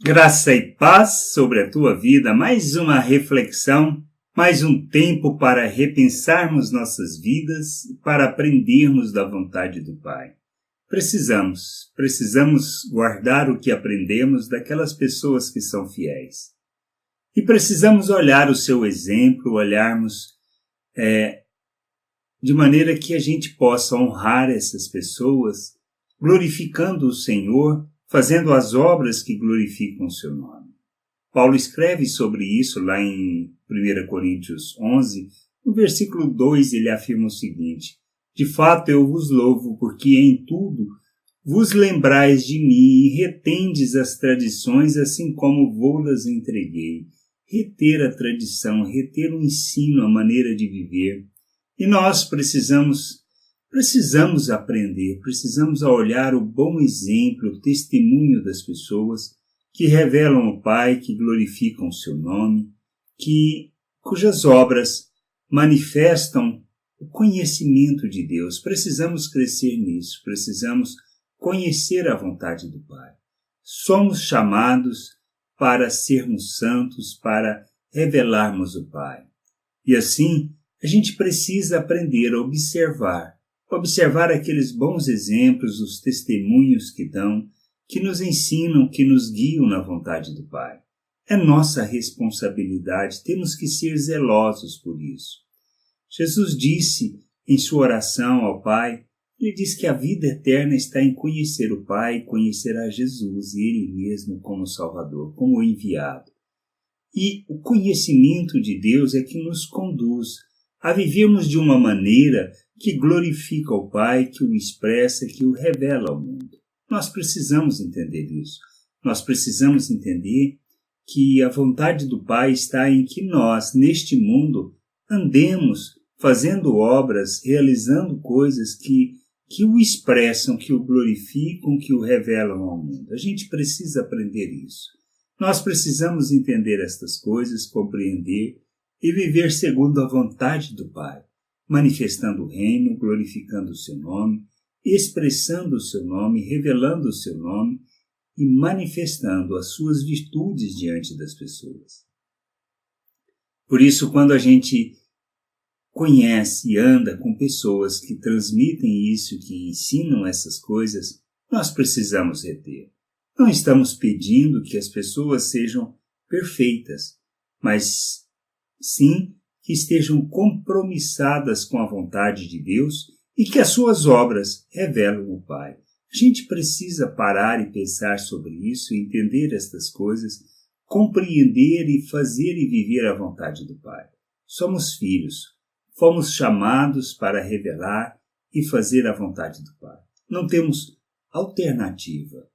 Graça e paz sobre a tua vida, mais uma reflexão, mais um tempo para repensarmos nossas vidas e para aprendermos da vontade do Pai. Precisamos guardar o que aprendemos daquelas pessoas que são fiéis. E precisamos olhar o seu exemplo, olharmos de maneira que a gente possa honrar essas pessoas, glorificando o Senhor, fazendo as obras que glorificam o seu nome. Paulo escreve sobre isso lá em 1 Coríntios 11, no versículo 2 ele afirma o seguinte: de fato eu vos louvo, porque em tudo vos lembrais de mim e retendes as tradições assim como vou-las entreguei. Reter a tradição, reter o ensino, a maneira de viver. E nós precisamos aprender, precisamos olhar o bom exemplo, o testemunho das pessoas que revelam o Pai, que glorificam o seu nome, cujas obras manifestam o conhecimento de Deus. Precisamos crescer nisso, precisamos conhecer a vontade do Pai. Somos chamados para sermos santos, para revelarmos o Pai. E assim, a gente precisa aprender a observar aqueles bons exemplos, os testemunhos que dão, que nos ensinam, que nos guiam na vontade do Pai. É nossa responsabilidade, temos que ser zelosos por isso. Jesus disse em sua oração ao Pai, ele diz que a vida eterna está em conhecer o Pai, conhecer a Jesus, Ele mesmo como Salvador, como o enviado. E o conhecimento de Deus é que nos conduz a vivermos de uma maneira que glorifica o Pai, que o expressa, que o revela ao mundo. Nós precisamos entender isso. Nós precisamos entender que a vontade do Pai está em que nós, neste mundo, andemos fazendo obras, realizando coisas que o expressam, que o glorificam, que o revelam ao mundo. A gente precisa aprender isso. Nós precisamos entender estas coisas, compreender e viver segundo a vontade do Pai, manifestando o reino, glorificando o seu nome, expressando o seu nome, revelando o seu nome e manifestando as suas virtudes diante das pessoas. Por isso, quando a gente conhece e anda com pessoas que transmitem isso, que ensinam essas coisas, nós precisamos reter. Não estamos pedindo que as pessoas sejam perfeitas, mas sim que estejam compromissadas com a vontade de Deus e que as suas obras revelam o Pai. A gente precisa parar e pensar sobre isso, entender estas coisas, compreender e fazer e viver a vontade do Pai. Somos filhos, fomos chamados para revelar e fazer a vontade do Pai. Não temos alternativa.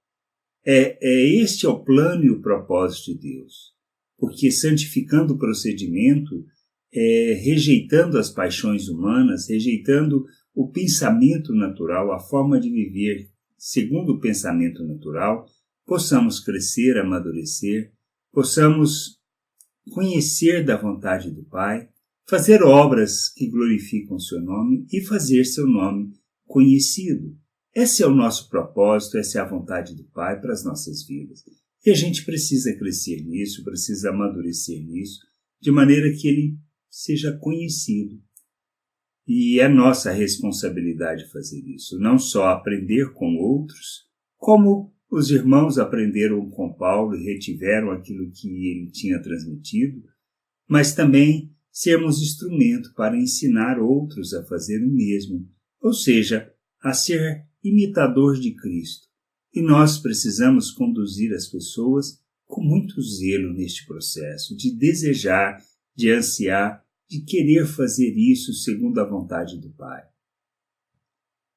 Este é o plano e o propósito de Deus. Porque santificando o procedimento, rejeitando as paixões humanas, rejeitando o pensamento natural, a forma de viver segundo o pensamento natural, possamos crescer, amadurecer, possamos conhecer da vontade do Pai, fazer obras que glorificam o seu nome e fazer seu nome conhecido. Esse é o nosso propósito, essa é a vontade do Pai para as nossas vidas. E a gente precisa crescer nisso, precisa amadurecer nisso, de maneira que ele seja conhecido. E é nossa responsabilidade fazer isso, não só aprender com outros, como os irmãos aprenderam com Paulo e retiveram aquilo que ele tinha transmitido, mas também sermos instrumento para ensinar outros a fazer o mesmo, ou seja, a ser imitador de Cristo. E nós precisamos conduzir as pessoas com muito zelo neste processo, de desejar, de ansiar, de querer fazer isso segundo a vontade do Pai.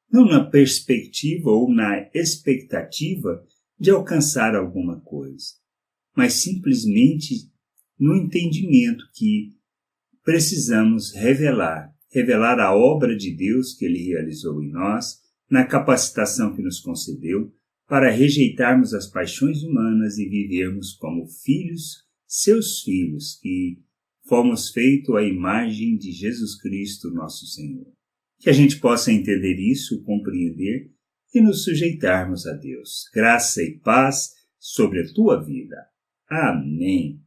Não na perspectiva ou na expectativa de alcançar alguma coisa, mas simplesmente no entendimento que precisamos revelar a obra de Deus que Ele realizou em nós, na capacitação que nos concedeu, para rejeitarmos as paixões humanas e vivermos como filhos, seus filhos, que fomos feitos à imagem de Jesus Cristo, nosso Senhor. Que a gente possa entender isso, compreender e nos sujeitarmos a Deus. Graça e paz sobre a tua vida. Amém.